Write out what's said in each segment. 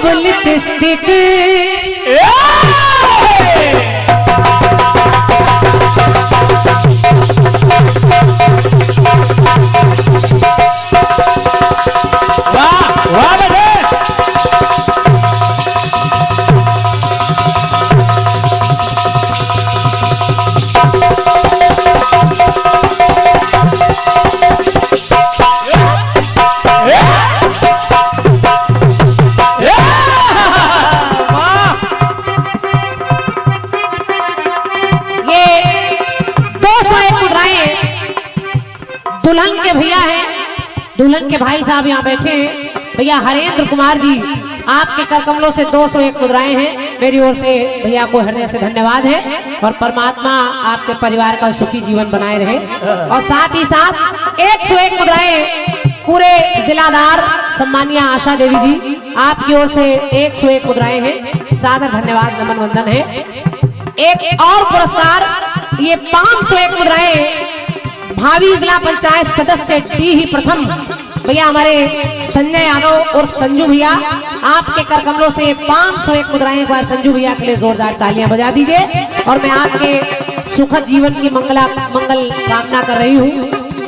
जब लिपस्टिक दुल्हन के भैया हैं, दुल्हन के भाई साहब यहाँ बैठे हैं। भैया हरेंद्र कुमार जी आपके कर कमलों से 201 मुद्राएं हैं। मेरी ओर से भैया को हृदय से धन्यवाद है और परमात्मा आपके परिवार का सुखी जीवन बनाए रहे। और साथ ही साथ 101 मुद्राएं पूरे जिलादार सम्मानीय आशा देवी जी आपकी ओर से 101 मुद्राएं हैं। सादर धन्यवाद नमन वंदन है। एक और पुरस्कार ये 501 मुद्राएं भावी जिला पंचायत सदस्य डी ही प्रथम भैया हमारे संजय यादव और संजू भैया आपके कर कमलों से 501 मुद्राएं। एक बार संजू भैया के लिए जोरदार तालियां बजा दीजिए। और मैं आपके सुखद जीवन की मंगल कामना कर रही हूँ।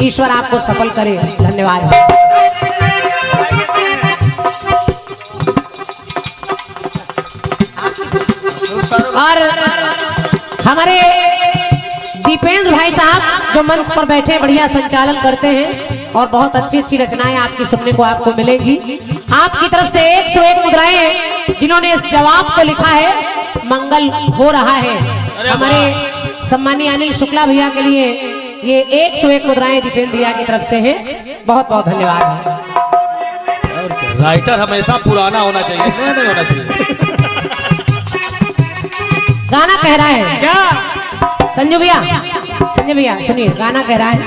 ईश्वर आपको सफल करे। धन्यवाद। और हमारे दीपेंद्र भाई साहब जो मंच पर बैठे बढ़िया संचालन करते हैं और बहुत अच्छी अच्छी रचनाएं आपकी सुनने को आपको मिलेगी। आपकी तरफ से 101 मुद्राएं जिन्होंने इस जवाब को लिखा है मंगल हो रहा है। हमारे सम्मानीय अनिल शुक्ला भैया के लिए ये 101 मुद्राएं दीपेंद्र भैया की तरफ से है। बहुत बहुत धन्यवाद। राइटर हमेशा पुराना होना चाहिए, नया नहीं होना चाहिए। गाना कह रहा है क्या संजू भैया सुनिए गाना कह रहा है।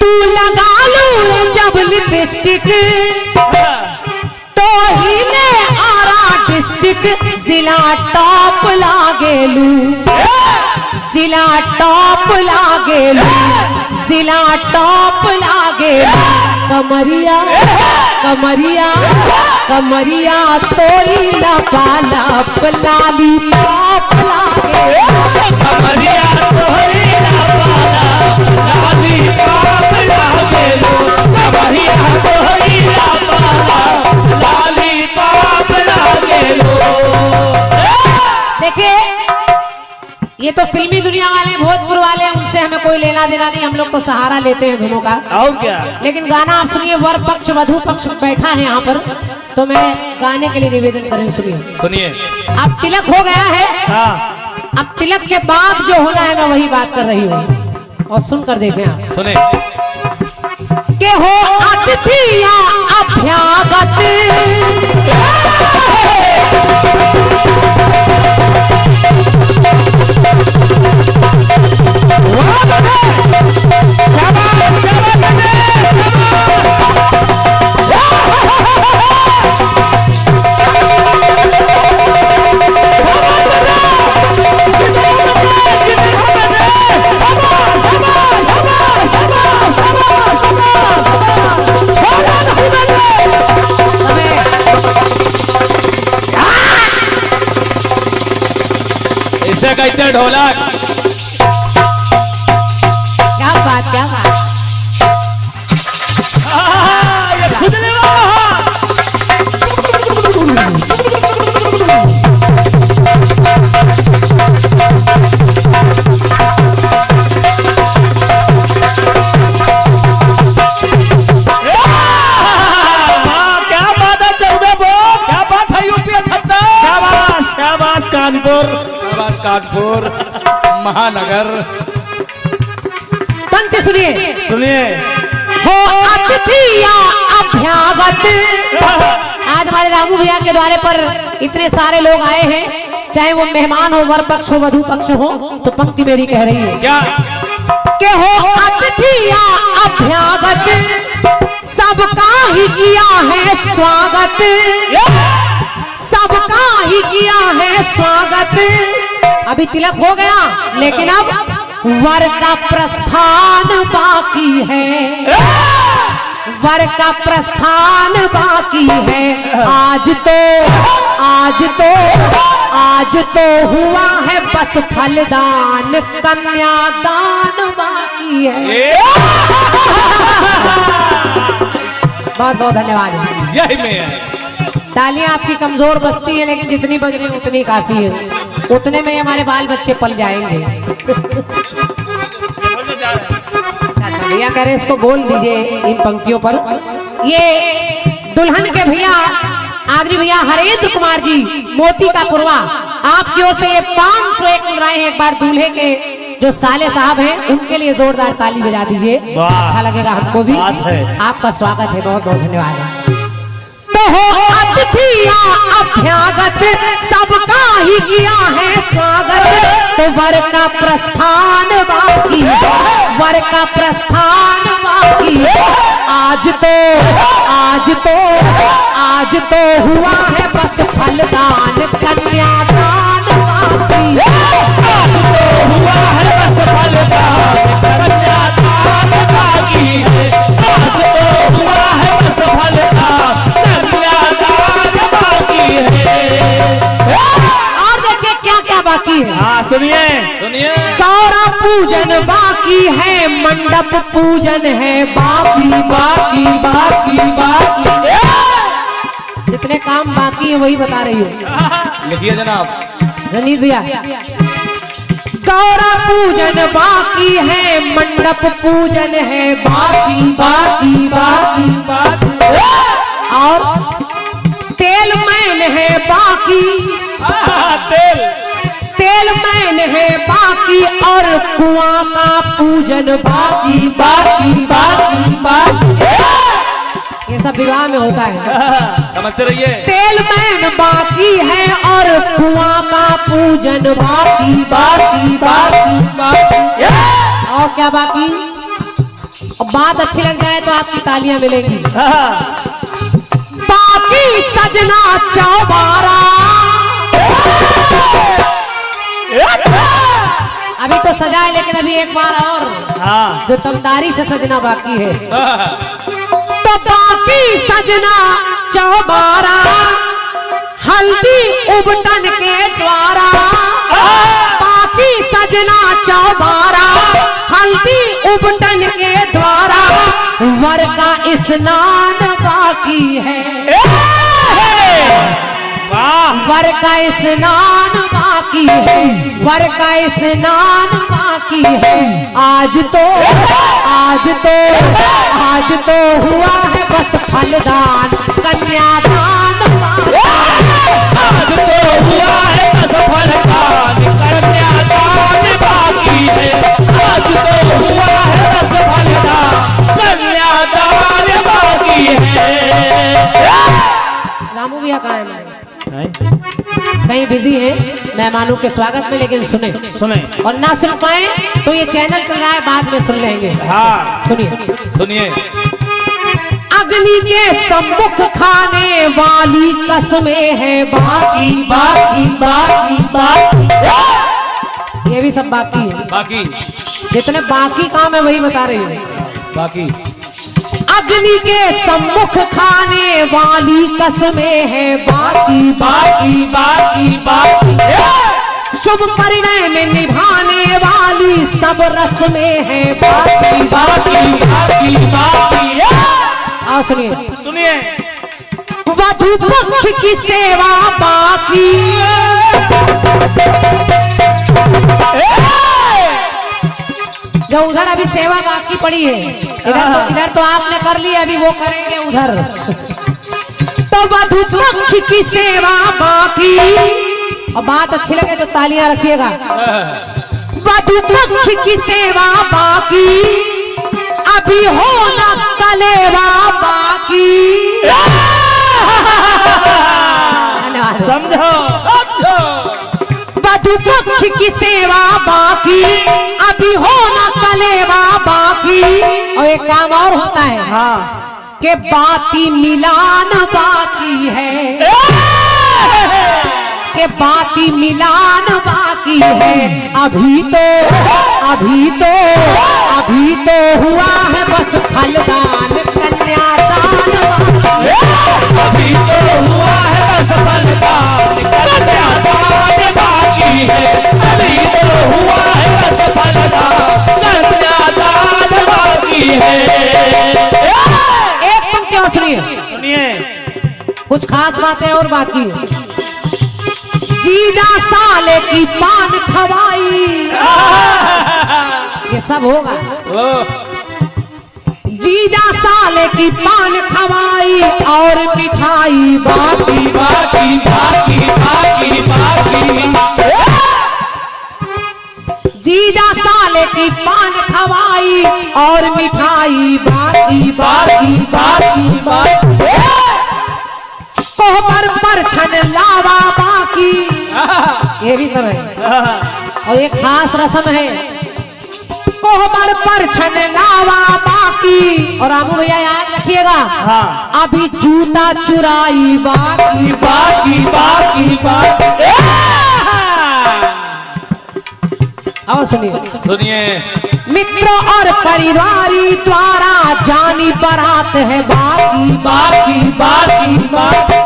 तू लगा लू जब लिपस्टिक तो हिले आरा डिस्ट्रिक्ट जिला टॉप लागेलू, जिला टॉप लागेलू, जिला टॉप लागेलू। कमरिया कमरिया कमरिया तोली लपाला लाली टॉप लागे। कमरिया तोली लपाला लाली टॉप लागे। कमरिया तोली लपाला लाली टॉप लागे। देखिए ये तो फिल्मी दुनिया वाले भोजपुर वाले उनसे हमें कोई लेना देना नहीं। हम लोग तो सहारा लेते हैं धुनों का। और क्या। लेकिन गाना आप सुनिए। वर पक्ष वधु पक्ष बैठा है यहाँ पर तो मैं गाने के लिए निवेदन करें। सुनिए अब तिलक हो गया है। हाँ। अब तिलक के बाद जो होना है मैं वही बात कर रही हूँ और सुनकर देखें आप। सुने के हो अतिथि या अभ्यागत इसे कहते ढोलक। क्या बात ये खुद ले कानपुर महानगर। पंक्ति सुनिए हो अतिथि या अभ्यागत। आज हमारे रामू भैया के द्वारे पर इतने सारे लोग आए हैं, चाहे वो मेहमान हो, वर पक्ष हो, वधु पक्ष हो, तो पंक्ति मेरी कह रही है क्या के हो अतिथि या अभ्यागत, सबका ही किया है स्वागत, सबका ही किया है स्वागत। अभी तिलक हो गया लेकिन अब वर का प्रस्थान बाकी है, वर का प्रस्थान बाकी है। आज तो हुआ है बस फलदान, कन्यादान बाकी है। बहुत बहुत धन्यवाद। यही में है। तालियां आपकी कमजोर बजती है, लेकिन जितनी बज रही उतनी काफी है। उतने में हमारे बाल बच्चे पल जाएंगे। अच्छा भैया कह रहे इसको बोल दीजिए इन पंक्तियों पर। ये दुल्हन के भैया आदरी भैया हरेंद्र कुमार जी मोती का पुरवा, आपकी ओर से ये 501 मुद्राएं हैं। एक बार दूल्हे के जो साले साहब हैं उनके लिए जोरदार ताली बजा दीजिए, अच्छा लगेगा हमको भी। आपका स्वागत है, बहुत बहुत धन्यवाद। तो हो अतिथिया अभ्यागत सबका ही किया है स्वागत, तो वर का प्रस्थान बाकी, वर का प्रस्थान बाकी। आज तो हुआ है बस फलदान, कन्यादान बाकी। आज तो हुआ है बस फलदान, कन्यादान बाकी है। आज तो हुआ है बस फलदान, कन्यादान बाकी है। और देखिए क्या क्या बाकी है। हाँ सुनिए सुनिए। गौरा पूजन बाकी है, मंडप पूजन है बाकी बाकी बाकी बाकी। जितने काम बाकी है वही बता रही हूँ। लिखिए जनाब। रंजीत भैया, गौरा पूजन बाकी है, मंडप पूजन है बाकी बाकी बाकी बाकी। और तेल मैन है बाकी, तेल मैन है बाकी, और कुआं का पूजन बाकी बाकी बाकी बाकी। ये सब विवाह में होता है, समझते रहिए। तेल मैन बाकी है और कुआं का पूजन बाकी बाकी बाकी बाकी। और क्या बाकी? और बात अच्छी लग जाए तो आपकी तालियां मिलेंगी। बाकी सजना चौबारा, अभी तो सजा है लेकिन अभी एक बार और जो तमदारी से सजना बाकी है। तो बाकी सजना चौबारा, हल्दी उबटन के द्वारा। बाकी सजना चौबारा, हल्दी उबटन के द्वारा। वर का स्नान बाकी है, वर का स्नान बाकी है, वर का स्नान बाकी है। आज तो हुआ है बस फलदान, कन्यादान बाकी। आज तो हुआ है बस फलदान, कन्यादान बाकी है। आज तो हुआ है बस फलदान, कन्यादान बाकी है। रामू भैया कहाँ है? कहीं बिजी है मेहमानों के स्वागत में, लेकिन सुने और ना सुन पाए तो ये चैनल चल रहा है, बाद में सुन लेंगे। हाँ सुनिए। अग्नि के सम्मुख खाने वाली कसमें है बाकी बाकी बाकी बाकी। ये भी सब बाकी है, बाकी जितने बाकी काम है वही बता रही हूँ। बाकी अग्नि के सम्मुख खाने वाली कसमें है बाकी बाकी बाकी बाकी। शुभ परिणय में निभाने वाली सब रस्में है बाकी बाकी बाकी बाकी। आओ सुनिए। वधु पक्ष की सेवा बाकी, जो उधर अभी सेवा बाकी पड़ी है, इधर तो आपने कर ली, अभी वो करेंगे उधर। तो वधु पक्ष की सेवा बाकी, और बात अच्छी लगे तो तालियां रखिएगा। वधु पक्ष की सेवा बाकी, अभी होना कलेवा बाकी। समझो वधु पक्ष की सेवा बाकी, अभी होना कलेवा बाकी। और एक काम और होता है कि बाती मिलान बाकी है, के बाकी मिलान बाकी है। अभी तो हुआ है बस फलदान, कन्या कन्यादान अभी तो हुआ है सफलता कन्यादान बाकी है अभी तो हुआ है सफलता कन्यादान बाकी है। एक पंक्ति और सुनिए, सुनिए कुछ खास बातें और बाकी है। जीजा साले की पान खवाई, ये सब होगा। जीजा साले की पान खवाई और मिठाई बाकी बाकी बाकी बाकी बाकी जीजा साले की पान खवाई और मिठाई बाकी बाकी बाकी बाकी कोहबर पर छन लावा बाकी, ये भी सब है। और एक खास रस्म है, कोहबर पर छन लावा बाकी। और रामू भैया याद रखिएगा, हाँ। अभी जूता चुराई बाकी बाकी बाकी बाकी। और सुनिए सुनिए मित्रों और परिवारी द्वारा जानी बारात है बाकी बाकी बाकी बाकी।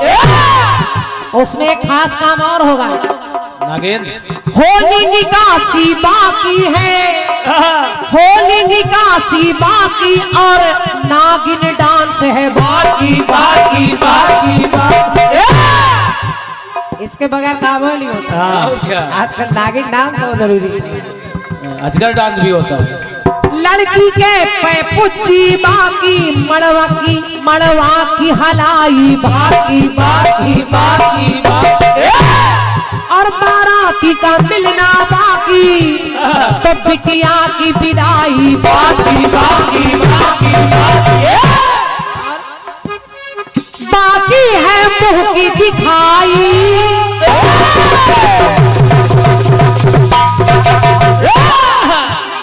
उसमें एक खास काम और होगा, नागेंद्र होली निकासी बाकी है, होली निकासी बाकी और नागिन डांस है बाकी बाकी बाकी बाकी। इसके बगैर काम नहीं होता। हाँ क्या आजकल नागिन डांस बहुत जरूरी है। अजगर डांस भी होता है। लड़की के पैपुच्ची बाकी, मड़वा की हलाई बाकी बाकी बाकी और बाराती का मिलना बाकी, तो बिटिया की विदाई बाकी बाकी बाकी बाकी है मुंह की दिखाई,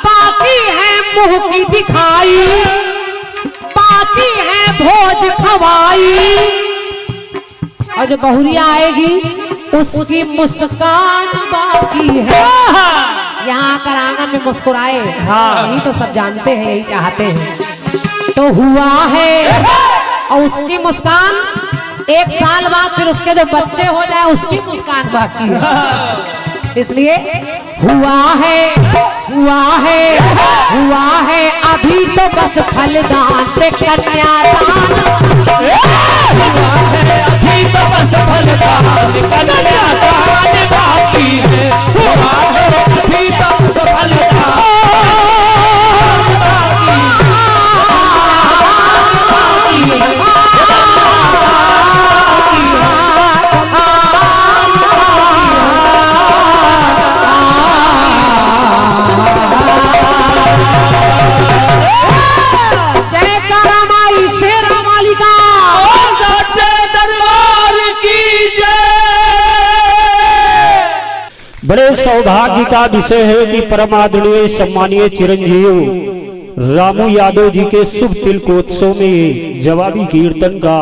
बाकी है मुंह की दिखाई, बाकी है भोज खवाई। और जो बहुरिया आएगी उसकी मुस्कान बाकी है। यहाँ आकर आंगन में मुस्कुराए, यही तो सब जानते हैं, यही चाहते हैं। तो हुआ है और उसकी मुस्कान 1 साल बाद फिर उसके जो बच्चे हो जाए उसकी मुस्कान बाकी है। इसलिए हुआ है अभी तो बस फलदान पे कन्यादान, अभी तो बस फलदान कन्यादान बाकी है। हुआ है अभी तो बस फलदान बड़े सौभाग्य का विषय है कि परम आदरणीय सम्मानीय चिरंजीव रामू यादव जी के शुभ तिलकोत्सव में जवाबी कीर्तन का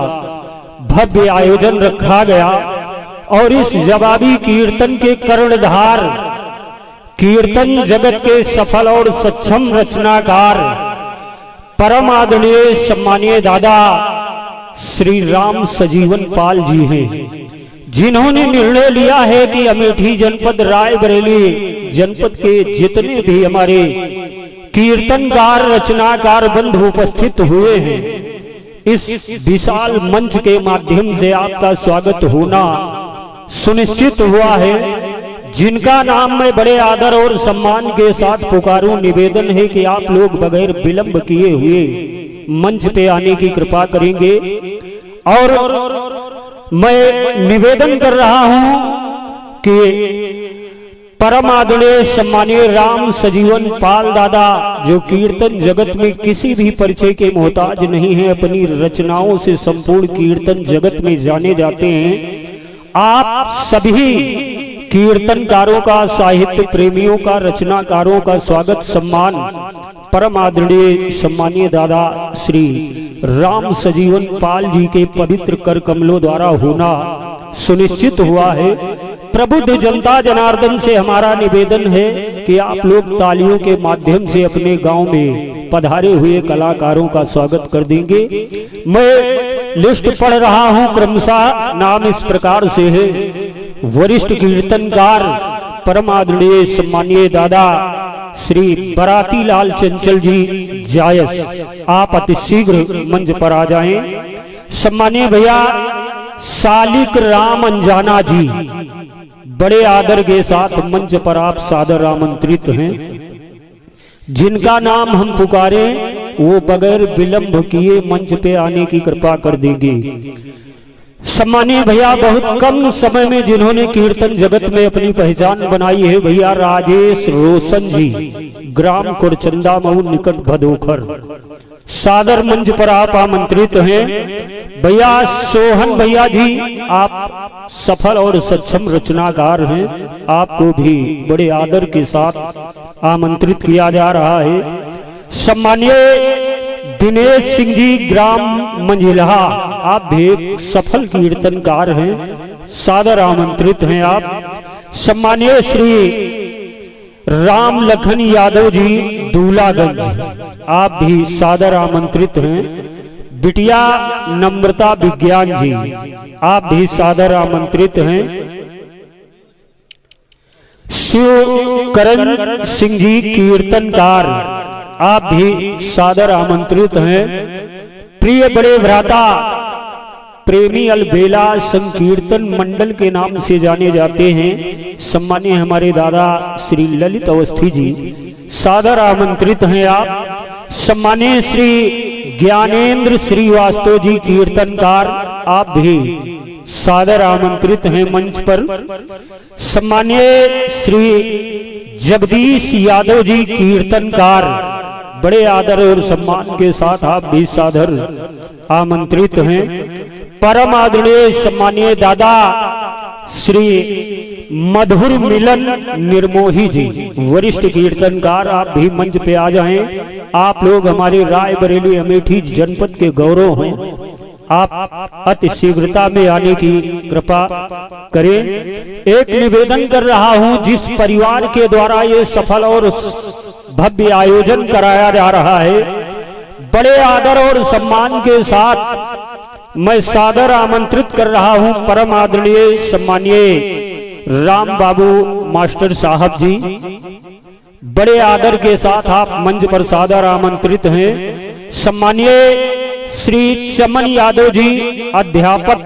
भव्य आयोजन रखा गया और इस जवाबी कीर्तन के कर्णधार, कीर्तन जगत के सफल और सक्षम रचनाकार परम आदरणीय सम्मानीय दादा श्री राम सजीवन पाल जी हैं, जिन्होंने निर्णय लिया है कि अमेठी जनपद रायबरेली जनपद के जितने भी हमारे कीर्तनकार रचनाकार बंधु उपस्थित हुए हैं, इस विशाल मंच के माध्यम से आपका स्वागत होना सुनिश्चित हुआ है। जिनका नाम मैं बड़े आदर और सम्मान के साथ पुकारूं, निवेदन है कि आप लोग बगैर विलंब किए हुए मंच पे आने की कृपा करेंगे। और मैं निवेदन कर रहा हूं कि परम आदरणीय सम्मानीय राम सजीवन पाल दादा, जो कीर्तन जगत में किसी भी परिचय के मोहताज नहीं है, अपनी रचनाओं से संपूर्ण कीर्तन जगत में जाने जाते हैं। आप सभी कीर्तनकारों का, साहित्य प्रेमियों का, रचनाकारों का स्वागत सम्मान परम आदरणीय सम्मानीय दादा श्री राम सजीवन पाल जी के पवित्र कर कमलों द्वारा होना सुनिश्चित हुआ है। प्रबुद्ध जनता जनार्दन से हमारा निवेदन है कि आप लोग तालियों के माध्यम से अपने गांव में पधारे हुए कलाकारों का स्वागत कर देंगे। मैं लिस्ट पढ़ रहा हूं, क्रमशः नाम इस प्रकार से है। वरिष्ठ कीर्तनकार परम आदरणीय सम्मानीय दादा श्री बराती लाल चंचल जी जायस, आप अतिशीघ्र मंच पर आ जाएं। सम्मानीय भैया सालिक राम अंजाना जी, बड़े आदर के साथ मंच पर आप सादर आमंत्रित हैं। जिनका नाम हम पुकारे वो बगैर विलंब किए मंच पे आने की कृपा कर देंगे। सम्मानीय भैया बहुत कम समय में जिन्होंने कीर्तन जगत में अपनी पहचान बनाई है, भैया राजेश रोशन जी, ग्राम कुरचंदा मऊ निकट भदोखर, सादर मंच पर आप आमंत्रित हैं। भैया सोहन भैया जी, आप सफल और सक्षम रचनाकार हैं, आपको भी बड़े आदर के साथ आमंत्रित किया जा रहा है। सम्मानीय दिनेश सिंह जी, ग्राम मंझिलहा, आप भी एक सफल कीर्तनकार हैं, सादर आमंत्रित हैं आप। सम्मानीय श्री राम लखन यादव जी दूलागंज, आप भी सादर आमंत्रित हैं। बिटिया नम्रता विज्ञान जी, आप भी सादर आमंत्रित हैं। शिव करण सिंह जी कीर्तनकार, आप भी सादर आमंत्रित हैं। प्रिय बड़े भ्राता प्रेमी अलबेला संकीर्तन मंडल के नाम से जाने जाते हैं, सम्मानीय हमारे दादा श्री ललित अवस्थी जी, सादर आमंत्रित हैं आप। सम्मानीय श्री ज्ञानेंद्र श्रीवास्तव जी कीर्तनकार, आप भी सादर आमंत्रित हैं मंच पर। सम्मानीय श्री जगदीश यादव जी कीर्तनकार, बड़े आदर और सम्मान के साथ आप भी सादर आमंत्रित हैं। परम आदरणीय सम्मानीय दादा श्री मधुर मिलन निर्मोही जी, वरिष्ठ कीर्तनकार, आप भी मंच पे आ जाएं। आप लोग हमारे रायबरेली अमेठी जनपद के गौरव हैं, आप अति शीघ्रता में आने की कृपा करें। एक निवेदन कर रहा हूं, जिस परिवार के द्वारा ये सफल और भव्य आयोजन कराया जा रहा है, बड़े आदर और सम्मान के साथ मैं सादर आमंत्रित कर रहा हूं परम आदरणीय सम्मानीय राम बाबू मास्टर साहब जी, बड़े आदर के साथ आप मंच पर सादर आमंत्रित हैं। सम्मानीय श्री चमन यादव जी, अध्यापक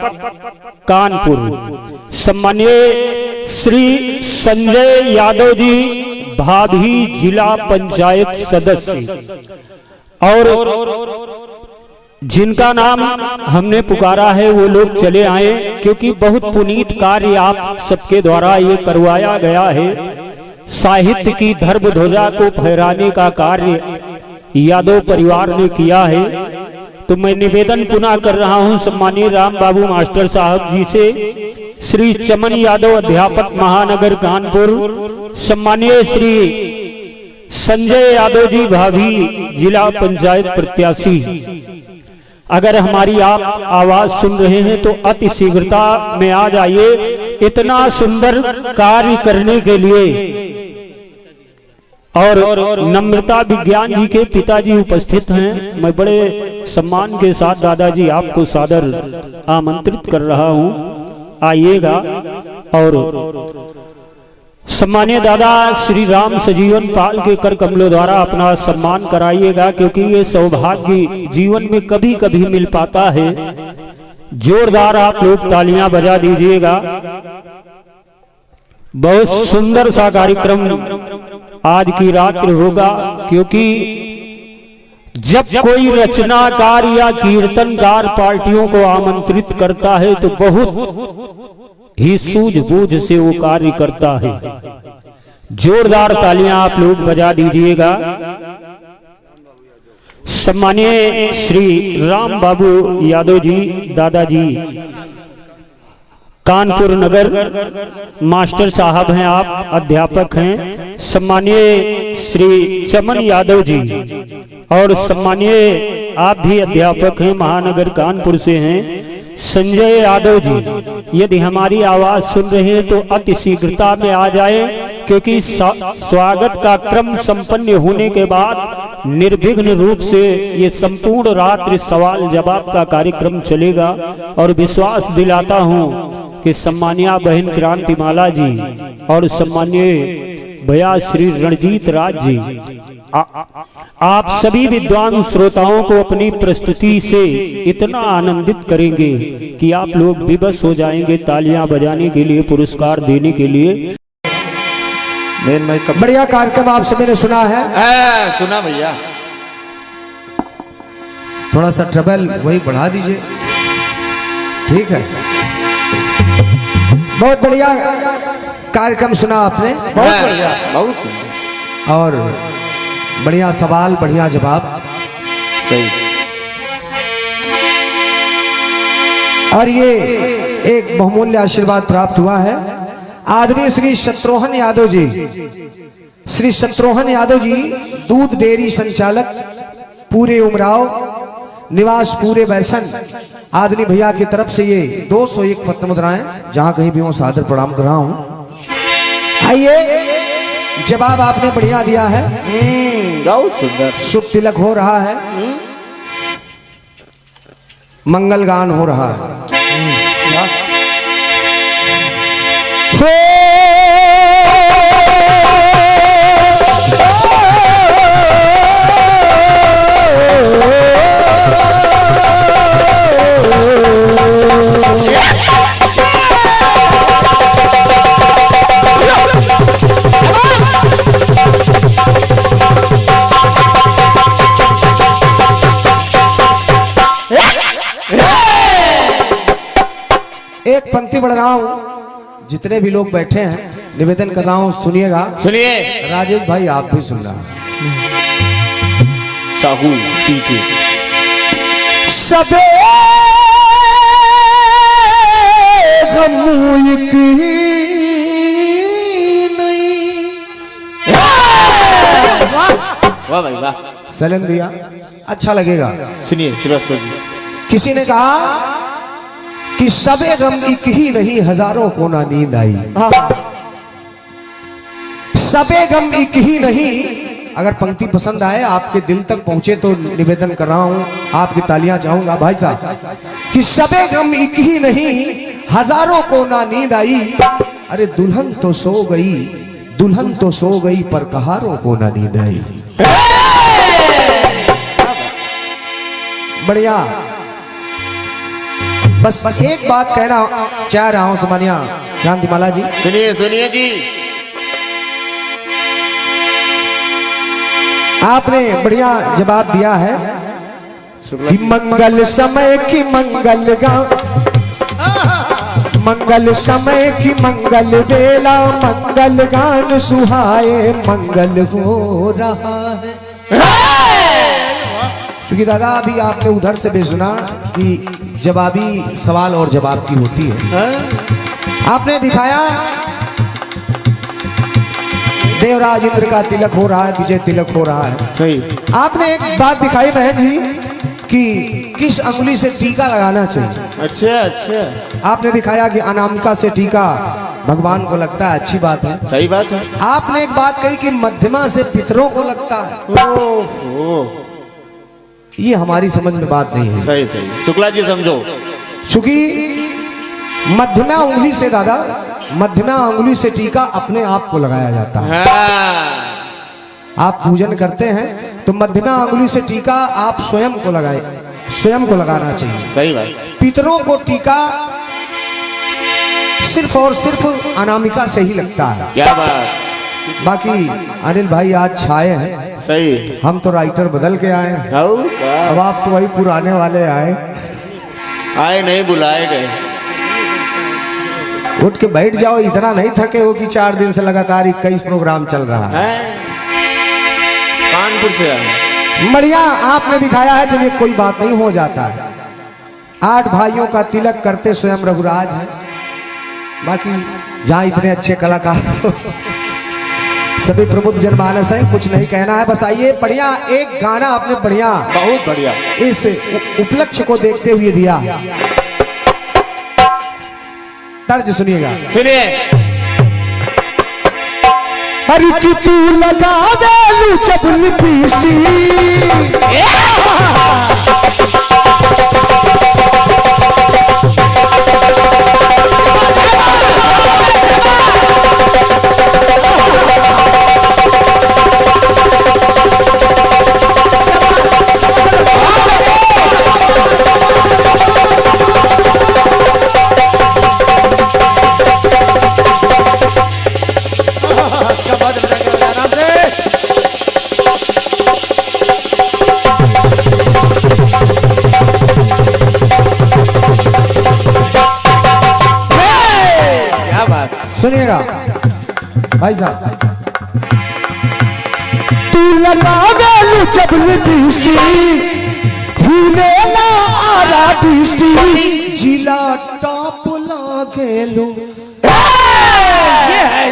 कानपुर, सम्मानीय श्री संजय यादव जी, भाभी जिला पंचायत सदस्य, और जिनका नाम हमने पुकारा है वो लोग चले आए, क्योंकि बहुत पुनीत कार्य आप सबके द्वारा ये करवाया गया है। साहित्य की धर्म ध्वजा को फहराने का कार्य यादव परिवार ने किया है। तो मैं निवेदन पुनः कर रहा हूं सम्मानीय राम बाबू मास्टर साहब जी से, श्री चमन यादव अध्यापक महानगर कानपुर, सम्मानीय श्री संजय यादव जी, भाभी जिला पंचायत प्रत्याशी, अगर हमारी आप आवाज सुन रहे हैं तो अति शीघ्रता में आ जाइए। इतना सुंदर कार्य करने के लिए और नम्रता विज्ञान जी के पिताजी उपस्थित हैं। मैं बड़े सम्मान के साथ दादाजी आपको सादर आमंत्रित कर रहा हूं, आइएगा। और सम्मानीय दादा श्री राम सजीवन पाल के कर कमलों द्वारा अपना सम्मान कराइएगा, क्योंकि ये सौभाग्य जीवन में कभी कभी मिल पाता है। जोरदार आप लोग तालियां बजा दीजिएगा। बहुत सुंदर सा कार्यक्रम आज की रात होगा, क्योंकि जब कोई रचनाकार या कीर्तनकार पार्टियों को आमंत्रित करता है तो बहुत ही सूझबूझ से वो कार्य करता है। जोरदार तालियां आप लोग बजा दीजिएगा। सम्मानीय श्री राम बाबू यादव जी, दादाजी कानपुर नगर मास्टर साहब हैं, आप अध्यापक हैं। सम्मानीय श्री चमन यादव जी, और सम्मानीय आप भी अध्यापक हैं, महानगर कानपुर से हैं। संजय यादव जी यदि हमारी आवाज सुन रहे हैं तो अति शीघ्रता में आ जाए, क्योंकि स्वागत का क्रम संपन्न होने के बाद निर्विघ्न रूप से ये संपूर्ण रात्रि सवाल जवाब का कार्यक्रम चलेगा। और विश्वास दिलाता हूं कि सम्मानिया बहन क्रांतिमाला जी और सम्मानीय भैया श्री रणजीत राज जी आप सभी विद्वान श्रोताओं को अपनी प्रस्तुति से इतना आनंदित करेंगे कि आप लोग विवश हो जाएंगे तालियां बजाने के लिए, पुरस्कार देने के लिए। बढ़िया कार्यक्रम आपसे मैंने सुना है। सुना भैया, थोड़ा सा ट्रबल वही बढ़ा दीजिए, ठीक है। बहुत बढ़िया कार्यक्रम सुना आपने, बहुत बढ़िया, बहुत सुंदर और बढ़िया सवाल, बढ़िया जवाब। सही। और ये एक बहुमूल्य आशीर्वाद प्राप्त हुआ है। आदरणीय श्री शत्रुघ्न यादव जी, श्री शत्रुघ्न यादव जी दूध डेयरी संचालक पूरे उमराव निवास पूरे बैसन, आदरणीय भैया की तरफ से ये 201 पत्र मुद्राएं, जहां कहीं भी हो सादर प्रणाम कर रहा हूं। आइए, जवाब आपने बढ़िया दिया है, बहुत सुंदर। शुभ तिलक हो रहा है, मंगल गान हो रहा है। एक पंक्ति बढ़ रहा हूं, जितने भी लोग बैठे हैं निवेदन कर रहा हूं, सुनिएगा। सुनिए राजेश भाई, आप भी सुन रहा साहू पीछे। सबे गम एक नहीं। वाह भाई वाह। सैलेंद्र भैया, अच्छा लगेगा। सुनिए श्रीवास्तव जी। किसी ने कहा कि सबे गम एक ही नहीं, हजारों को ना नींद आई। सबे गम एक ही नहीं। अगर पंक्ति पसंद आए, आपके दिल तक पहुंचे, तो निवेदन कर रहा हूं, आपकी तालियां चाहूंगा भाई साहब, कि सबे गम एक ही नहीं, हजारों को ना नींद आई। अरे दुल्हन तो सो गई, दुल्हन तो सो गई, पर कहारों को ना नींद आई। बढ़िया। बस एक बात कहना चाह रहा हूं सम्मानिया क्रांतिमाला जी। सुनिए सुनिए जी। आपने बढ़िया जवाब दिया है कि मंगल समय की मंगल गाँव, मंगल समय की मंगल बेला, मंगल गान सुहाए, मंगल हो रहा है। क्योंकि दादा अभी आपने उधर से भी सुना कि जवाबी सवाल और जवाब की होती है। आपने दिखाया देवराज इंद्र का तिलक हो रहा है, विजय तिलक हो रहा है। सही। आपने एक बात दिखाई बहन जी कि किस अंगुली से टीका लगाना चाहिए। अच्छा अच्छा। आपने दिखाया कि अनामिका से टीका भगवान को लगता है, अच्छी बात है, सही बात है। आपने एक बात कही कि मध्यमा से पितरों को लगता है। ओहो, ये हमारी समझ में बात नहीं है। सही सही। शुक्ला जी समझो। क्योंकि मध्यमा उंगली से दादा, मध्यमा उंगली से टीका अपने आप को लगाया जाता है। आप पूजन करते हैं तो मध्यमा उंगली से टीका आप स्वयं को लगाए, स्वयं को लगाना चाहिए। सही बात। पितरों को टीका सिर्फ और सिर्फ अनामिका से ही लगता है। क्या बात। बाकी अनिल भाई आज छाए हैं, सही। हम तो राइटर बदल के आए हैं, अब आप तो वही पुराने वाले आए नहीं, बुलाए गए। उठ के बैठ जाओ, इतना नहीं थके हो कि 4 दिन से लगातार 21 प्रोग्राम चल रहा है। कानपुर से आए। बढ़िया आपने दिखाया है। चलिए कोई बात नहीं, हो जाता है। 8 भाइयों का तिलक करते स्वयं रघुराज है। बाकी जहाँ इतने अच्छे कलाकार सभी प्रबुद्ध जनमानस है, कुछ नहीं कहना है। बस आइए, बढ़िया एक गाना आपने बढ़िया, बहुत बढ़िया इस उपलक्ष्य को देखते हुए दिया। तर्ज सुनिएगा। सुनिए। अरे कि तू लगा दे जब लिपस्टिक, सुनिएगा भाई साहब। तू लगा गलू जब लिपस्टिक, हिले ना आरा डिस्ट्रिक्ट, जिला टॉप लागेलू।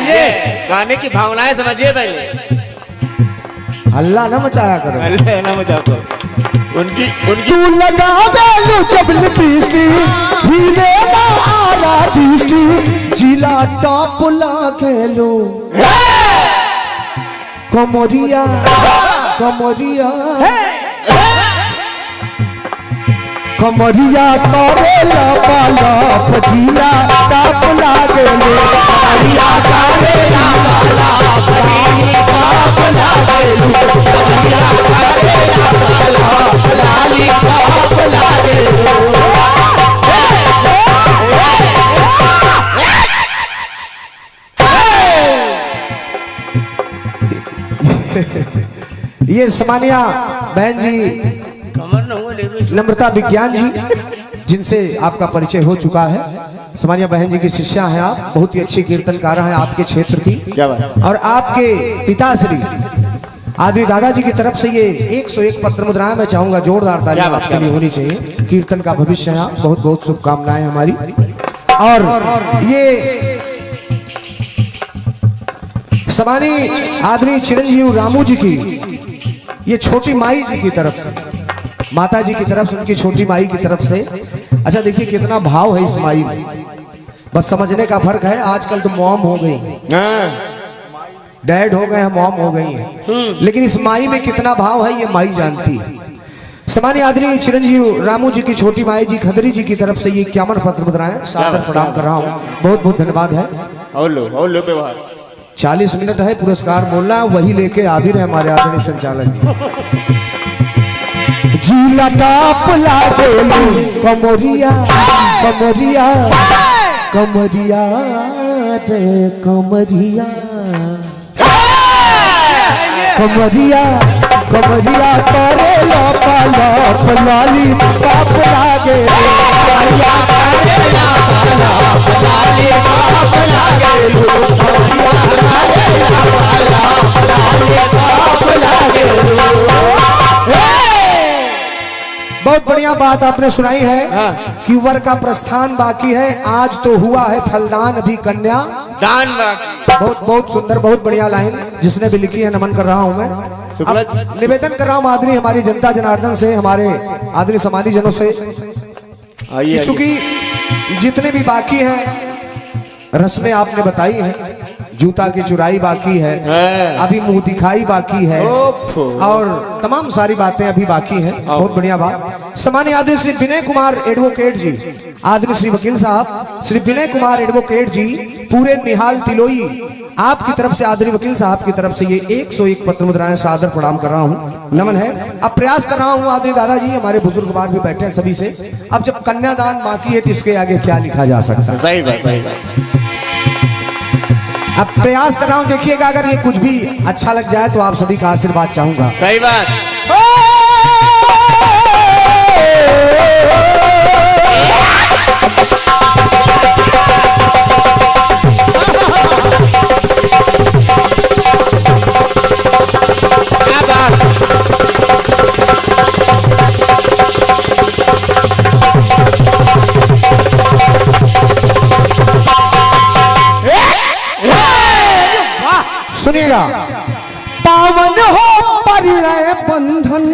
ये गाने की भावनाएं समझिए पहले। हल्ला ना मचाया करो, अल्लाह ना मचाओ करो। उनकी तू लगा गलू जब लिपस्टिक, हिले ना आरा डिस्ट्रिक्ट, जिला टॉप लागेलू। कमरिया कमरिया कमरिया करेला पाला जिला टॉप लागेलू। कमरिया करेला पाला जिला टॉप लागेलू। कमरिया करेला पाला जिला टॉप लागेलू। ये समानिया बहन जी नम्रता विज्ञान जी, जिनसे आपका परिचय हो चुका है। समानिया बहन जी की शिष्या हैं आप, बहुत ही अच्छी कीर्तनकार हैं आपके क्षेत्र की। और आपके पिताश्री आदि दादाजी की तरफ से ये 101 पत्र मुद्राएं मैं चाहूंगा जोरदार ताली आपके लिए होनी चाहिए। कीर्तन का भविष्य है आप, बहुत बहुत शुभकामनाएं हमारी। और ये समानी आदरणीय चिरंजीव रामू जी की, ये छोटी माई जी की तरफ से, माता जी की तरफ से, उनकी छोटी माई की तरफ से। अच्छा देखिए कितना भाव है इस माई में, बस समझने का फर्क है। आजकल तो मॉम हो गई, डैड हो गए हैं, मॉम हो गई है, लेकिन इस माई में कितना भाव है ये माई जानती है। समानी आदरणीय चिरंजीव रामू जी की छोटी माई जी खदरी जी की तरफ से ये 51 पत्र मुद्राएं सादर प्रणाम कर रहा हूँ, बहुत बहुत धन्यवाद है। और लो पे बाहर 40 मिनट है पुरस्कार बोलना है, वही लेके आ भी रहे हमारे आदरणीय संचालक जिला टॉप लागेलू। कमरिया कमरिया कमरिया रे कमरिया, कमरिया कमरिया करेला पाला लाली टॉप लागेलू। कमरिया करेला पाला लाली टॉप लागेलू। कमरिया करेला पाला लाली टॉप लागेलू। बहुत बढ़िया बात आपने सुनाई है कि वर का प्रस्थान बाकी है, आज तो हुआ है फलदान अभी कन्या दान बाकी। बहुत बहुत सुंदर, बहुत बढ़िया लाइन जिसने भी लिखी है, नमन कर रहा हूं मैं। अब निवेदन कर रहा हूं आदरणीय हमारी जनता जनार्दन से, हमारे आदरणीय समानी जनों से, चूंकि जितने भी बाकी हैं रस्में आपने बताई हैं, जूता की चुराई बाकी है, अभी मुंह दिखाई बाकी है, और तमाम सारी बातें अभी बाकी हैं। बहुत बढ़िया बात। सम्मानित आदरणीय श्री विनय कुमार एडवोकेट जी, आदरणीय श्री वकील साहब श्री विनय कुमार एडवोकेट जी, पूरे निहाल तिलोई आपकी तरफ से, आदरणीय वकील साहब की तरफ से ये 101 पत्र मुद्राएं सादर प्रणाम कर रहा हूँ, नमन है। अब प्रयास कर रहा हूँ आदरणीय दादाजी, हमारे बुजुर्ग बाग भी बैठे हैं सभी से, अब जब कन्यादान बाकी है तो इसके आगे क्या लिखा जा सकता है। सही बात, सही बात। अब प्रयास कर रहा हूं, देखिएगा अगर ये कुछ भी अच्छा लग जाए तो आप सभी का आशीर्वाद चाहूंगा। सही बात। क्या बात। सुनिएगा, पावन हो परिणय बंधन।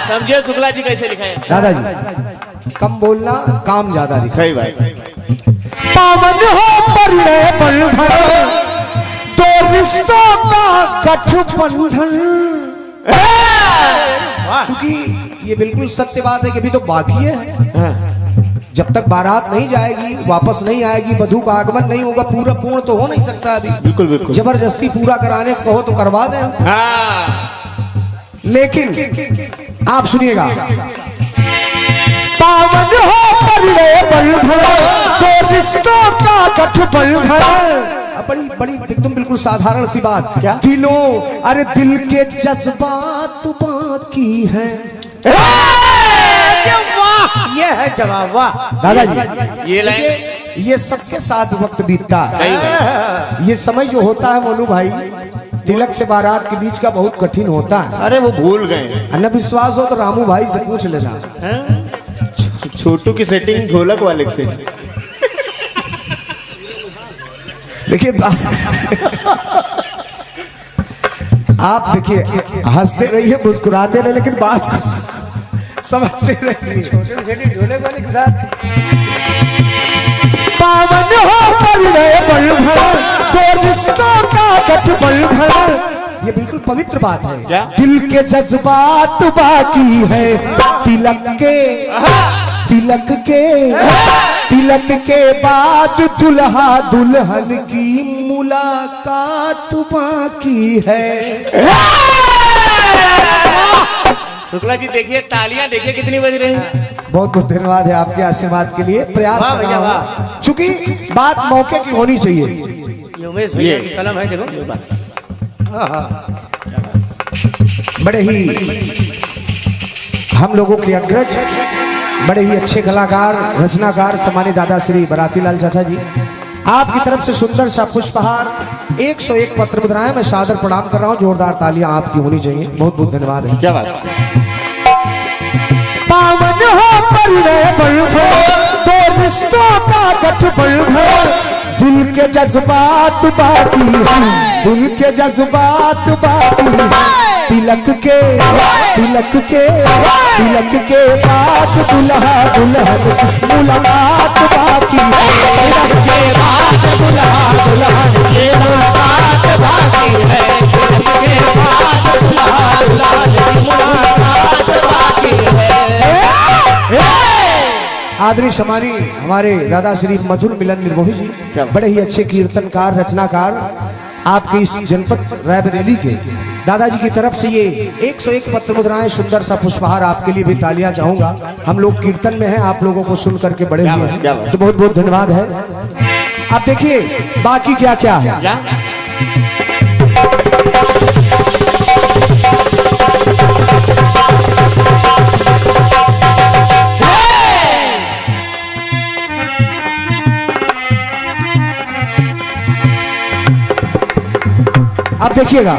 समझिए शुक्ला जी कैसे लिखे हैं दादाजी, कम बोलना, काम ज्यादा दिखा। सही बात। पावन हो परिणय बंधन, दो रिश्तों का गठबंधन। क्योंकि ये बिल्कुल सत्य बात है कि अभी तो बाकी है। जब तक बारात नहीं जाएगी, वापस नहीं आएगी, वधू का आगमन नहीं होगा, पूरा पूर्ण तो हो नहीं सकता अभी। बिल्कुल बिल्कुल। जबरदस्ती पूरा कराने को कहो तो करवा दें। लेकिन आप सुनिएगा, पावन हो परिणय बंधन, दो रिश्तों का गठबंधन। बड़ी बड़ी एकदम बिल्कुल साधारण सी बात। क्या? दिलों, अरे दिल के जज्बात बाकी है। ये है जवाब। वाह दादाजी, ये लाइन ये सबके साथ वक्त बीतता है। सही बात। ये समय जो होता है मोनू भाई, तिलक से बारात के बीच का बहुत कठिन होता है। अरे वो भूल गए। अन्य विश्वास हो तो रामू भाई से पूछ लेना। छोटू की सेटिंग ढोलक वाले से। देखिए आप देखिए, हंसते रहिए, मुस्कुराते रहिए, लेकिन बात को समझते रहिए। ढोले वाले के साथ पावन हो परिणय बंधन, दो रिश्तों का गठबंधन। ये बिल्कुल पवित्र बात है। क्या? दिल के जज्बात बाकी है, तिलक के तिलक के बाद दुल्हा दुल्हन की मुलाकात बाकी है। शुक्ला जी देखिए, तालियां देखिए कितनी बज रही हैं। बहुत बहुत धन्यवाद है आपके आशीर्वाद के लिए। प्रयास कर रहा हूं, चूंकि बात मौके की होनी चाहिए। ये उमेश भैया की कलम है, देखो। बड़े ही हम लोगों के अग्रज, बड़े ही अच्छे कलाकार, रचनाकार सम्मानित दादा श्री बराती लाल चाचा जी, आपकी तरफ से सुंदर सा पुष्पहार, 101 पत्र मुद्राएं मैं सादर प्रणाम कर रहा हूं। जोरदार तालियां आपकी होनी चाहिए। बहुत बहुत धन्यवाद है। क्या बात। पावन हो परिणय बंधन, दो रिश्तों का गठबंधन। दिल के जज्बात बाकी है, दिल के जज्बात बाकी है। तिलक के बाद दुल्हा दुल्हन की मुलाकात बाकी है। तिलक के बाद दुल्हा दुल्हन की मुलाकात बाकी है। तिलक के बाद दुल्हा दुल्हन की मुलाकात बाकी है। आदरणीय सम्मानी हमारे दादा श्री मधुर मिलन निर्मोही जी, बड़े ही अच्छे कीर्तनकार, रचनाकार, आपके इस जनपद रायबरेली के दादाजी की तरफ से ये 101 पत्र मुद्राएं, सुंदर सा पुष्पहार आपके लिए भी तालियां चाहूंगा। हम लोग कीर्तन में हैं, आप लोगों को सुन करके बड़े हुए हैं, तो बहुत बहुत धन्यवाद है। आप देखिए बाकी क्या क्या है। अब देखिएगा,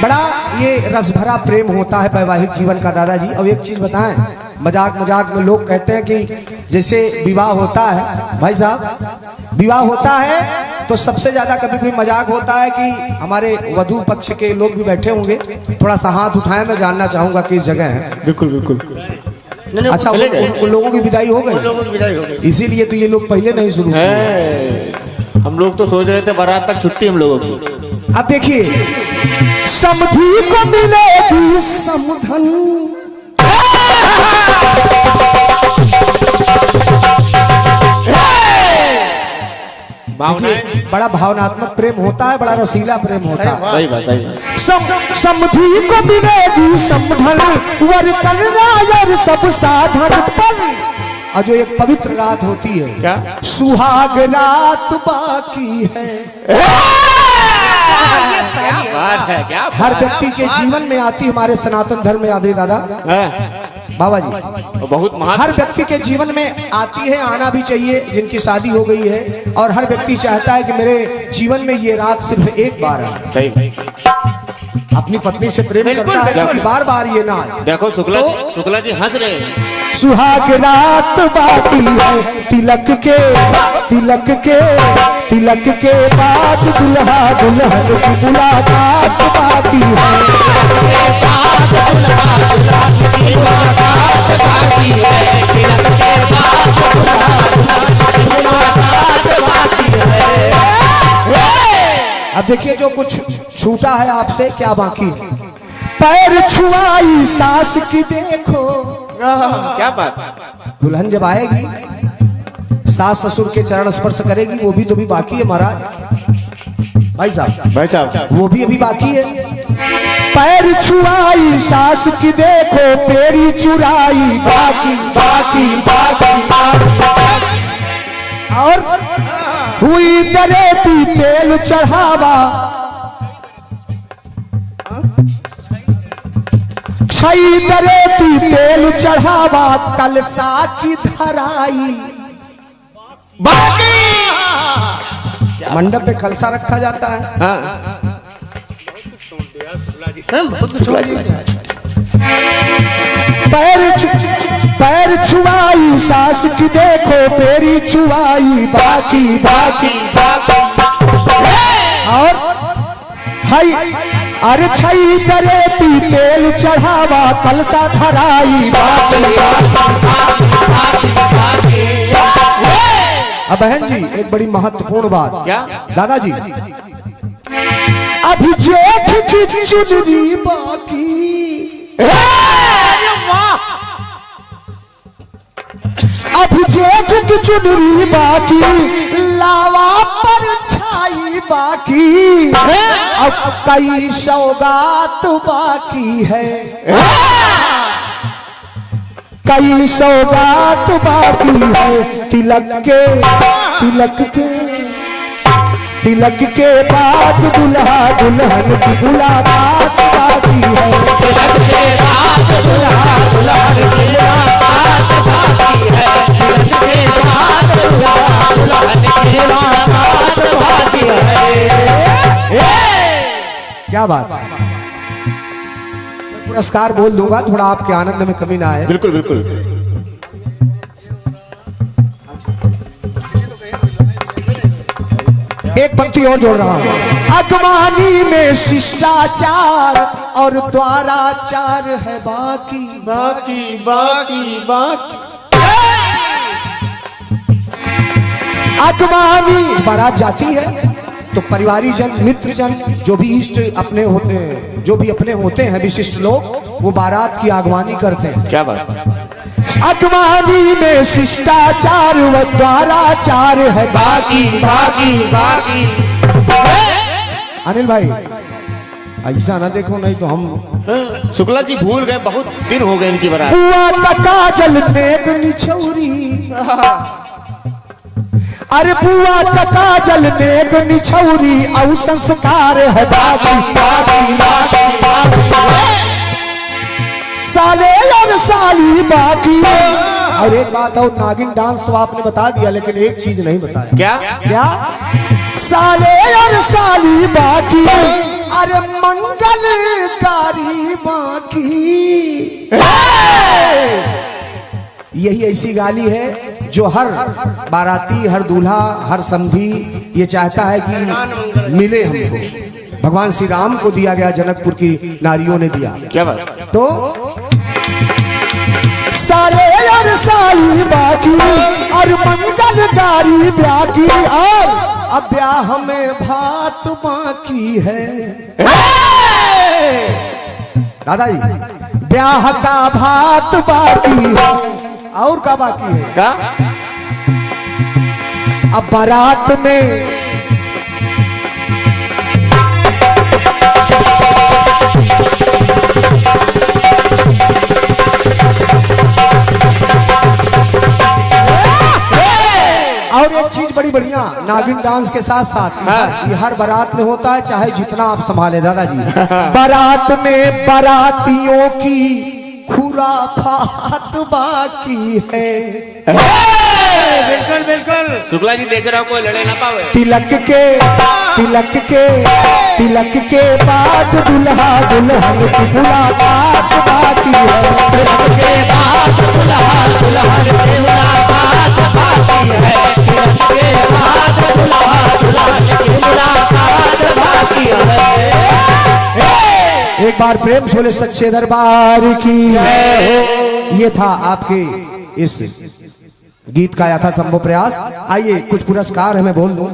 बड़ा ये रस भरा प्रेम होता है वैवाहिक जीवन का दादाजी। अब एक चीज बताएं, मजाक मजाक में लोग कहते हैं कि जैसे विवाह होता है, भाई साहब विवाह होता है तो सबसे ज्यादा कभी कभी मजाक होता है कि हमारे वधू पक्ष के लोग भी बैठे होंगे, थोड़ा सा हाथ उठाएं, मैं जानना चाहूंगा किस जगह है। बिल्कुल बिल्कुल। अच्छा, उन लोगों की विदाई हो गई, इसीलिए तो ये लोग पहले नहीं शुरू किए। हम लोग तो सोच रहे थे बारात तक छुट्टी हम लोगों की। अब देखिए, समधी को मिलेगी समधन, बड़ा भावनात्मक प्रेम होता है, बड़ा रसीला प्रेम होता है। सही बात, सही बात। समधी को मिलेगी समधन, वर कन्या यार सब साधन पर। और जो एक पवित्र रात होती है, क्या? सुहाग रात बाकी है। क्या बात है, क्या बात हर व्यक्ति के जीवन में आती, हमारे सनातन धर्म में आदरणीय दादा है। बाबा जी, बहुत महत्व। हर व्यक्ति के जीवन में आती है, आना भी चाहिए, जिनकी शादी हो गई है, और हर व्यक्ति चाहता है कि मेरे जीवन में ये रात सिर्फ एक बार आए। सही। अपनी पत्नी से प्रेम करता है कि बार बार ये ना आए। देखो शुक्ला जी हंस रहे हैं। सुहाग रात बाकी है, तिलक के बाद दुल्हा दुल्हन की मुलाकात बाकी है। छूटा है आपसे क्या बाकी है। पैर छुआई सास की देखो, क्या बात। दुल्हन जब आएगी सास ससुर के चरण स्पर्श करेगी, वो भी तो भी बाकी है महाराज। भाई साहब वो भी अभी बाकी है। पैर छुआई सास की देखो, पेरी चुराई बाकी बाकी बाकी, और हुई दरेती तेल चढ़ावा, छई दरेती तेल चढ़ावा, कलसा की धराई बाकी। मंडप पे कलसा रखा जाता है। पैर छुआई सास की देखो, पेरी छुआई बाकी बाकी बाकी, और हाय अरे छई दरेती तेल चढ़ावा, कलसा धराई बाकी बाकी। अब बहन जी एक बड़ी महत्वपूर्ण बात, क्या दादाजी अभी जेठ की चुनरी बाकी, अभी जेठ की चुनरी बाकी, लावा पर छाई बाकी, अब कई सौगात बाकी है, कई सौगात बाकी है। तिलक के बाद दुल्हा दुल्हन की मुलाकात बाकी है। तिलक के बाद दुल्हा दुल्हन की मुलाकात बाकी है। तिलक के बाद दुल्हा दुल्हन की मुलाकात बाकी है। क्या बात। मैं पुरस्कार बोल दूंगा, थोड़ा आपके आनंद में कमी ना आए। बिल्कुल बिल्कुल। एक पंक्ति और जोड़ रहा हूं। अगवानी में शिष्टाचार और द्वाराचार है बाकी बाकी बाकी बाकी। अगवानी बारात जाती है तो परिवारी जन, मित्र जन, जो भी इष्ट अपने होते हैं, जो भी अपने होते हैं विशिष्ट लोग, वो बारात की आगवानी करते हैं। क्या बात। अगवानी में शिष्टाचार व द्वाराचार है बाकी बाकी बाकी। अनिल भाई ऐसा ना देखो, नहीं तो हम शुक्ला जी भूल गए, बहुत दिन हो गए इनकी बारात। बुआ का काजल नेक निछौरी, अरे बुआ का काजल नेक निछौरी, औ संस्कार है बाकी बाकी बाकी। साले और साली बाकी। और एक बात और, नागिन डांस तो आपने बता दिया, लेकिन एक चीज नहीं बताया। क्या क्या? साले और साली बाकी, अरे मंगलकारी बाकी। यही ऐसी गाली है जो हर बाराती, हर दूल्हा, हर समधी ये चाहता है कि मिले हमको। भगवान श्री राम को दिया गया, जनकपुर की नारियों ने दिया। क्या बात। तो साले और साली बाकी, और मंगलकारी बाकी, और अब ब्याह में भात बाकी है। दादाजी ब्याह का भात बाकी है, और का बाकी है? क्या? अब बारात में और एक चीज बड़ी बढ़िया, नागिन डांस के साथ साथ ये हर बारात में होता है, चाहे जितना आप संभाले दादाजी। बारात में बारातियों की खुराफात बाकी है। बिल्कुल बिल्कुल। शुक्ला जी देख रहा हो, कोई लड़े ना पावे। तिलक के बाद दुल्हा दुल्हन की मुलाकात बाकी है। तिलक के बाद दुल्हा दुल्हन की मुलाकात बाकी है। तिलक के बाद दुल्हा दुल्हन की मुलाकात बाकी है। एक बार प्रेम से बोले सच्चे दरबार की। ये था आपके इस गीत का यथा संभव प्रयास। आइए कुछ पुरस्कार हमें बोल दूं।